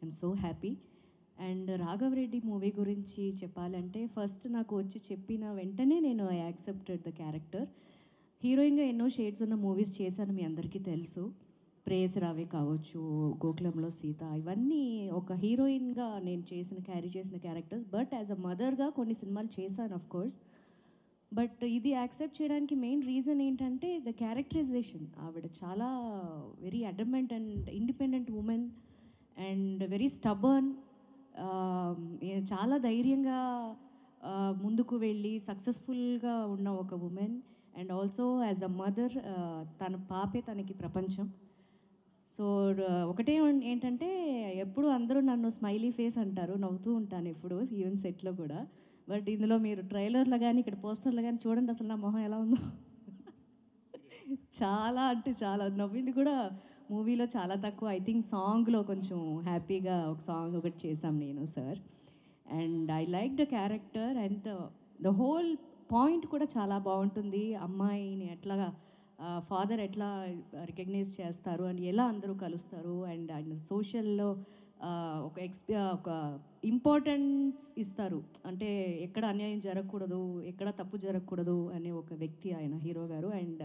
I'm so happy. And Raghava Reddy movie గురించి చెప్పాలంటే first నాకు వచ్చి చెప్పిన వెంటనే నేను ఐ యాక్సెప్టెడ్ ద క్యారెక్టర్. హీరోయిన్గా ఎన్నో షేడ్స్ ఉన్న మూవీస్ చేశాను, మీ అందరికీ తెలుసు. ప్రేయసి రావే కావచ్చు, గోకులంలో సీత, ఇవన్నీ ఒక హీరోయిన్గా నేను క్యారీ చేసిన క్యారెక్టర్స్. బట్ యాజ్ అ మదర్గా కొన్ని సినిమాలు చేశాను ఆఫ్ కోర్స్. బట్ ఇది యాక్సెప్ట్ చేయడానికి మెయిన్ రీజన్ ఏంటంటే ద క్యారెక్టరైజేషన్. ఆవిడ చాలా very adamant and independent women and very stubborn. చాలా ధైర్యంగా ముందుకు వెళ్ళి సక్సెస్ఫుల్గా ఉన్న ఒక women. And also as a mother తన పాపే తనకి ప్రపంచం. సో ఒకటే ఏంటంటే ఎప్పుడు అందరూ నన్ను స్మైలీ ఫేస్ అంటారు, నవ్వుతూ ఉంటాను ఎప్పుడు ఈవెన్ సెట్లో కూడా. బట్ ఇందులో మీరు ట్రైలర్లో కానీ ఇక్కడ పోస్టర్లో కానీ చూడండి అసలు నా మొహం ఎలా ఉందో. చాలా అంటే చాలా నవ్వింది కూడా మూవీలో చాలా తక్కువ. ఐ థింక్ సాంగ్లో కొంచెం హ్యాపీగా ఒక సాంగ్ ఒకటి చేశాం నేను sir. And I like the character and the whole point కూడా చాలా బాగుంటుంది. అమ్మాయిని ఎట్లా ఫాదర్ ఎట్లా రికగ్నైజ్ చేస్తారు అండ్ ఎలా అందరూ కలుస్తారు అండ్ అండ్ సోషల్లో ఒక ఇంపార్టెన్స్ ఇస్తారు. అంటే ఎక్కడ అన్యాయం జరగకూడదు, ఎక్కడ తప్పు జరగకూడదు అనే ఒక వ్యక్తి ఆయన హీరో గారు. And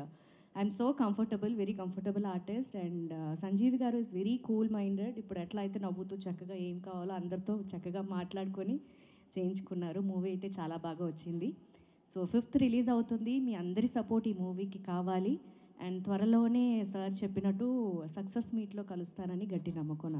I'm so comfortable, very comfortable artist. And Sanjeevi గారు ఇస్ వెరీ కూల్ మైండెడ్. ఇప్పుడు ఎట్లా అయితే నవ్వుతూ చక్కగా ఏం కావాలో అందరితో చక్కగా మాట్లాడుకొని చేయించుకున్నారు. మూవీ అయితే చాలా బాగా వచ్చింది. సో 5th రిలీజ్ అవుతుంది. మీ అందరి సపోర్ట్ ఈ మూవీకి కావాలి. అండ్ త్వరలోనే సార్ చెప్పినట్టు సక్సెస్ మీట్లో కలుస్తానని గట్టి నమ్మకం నాకు.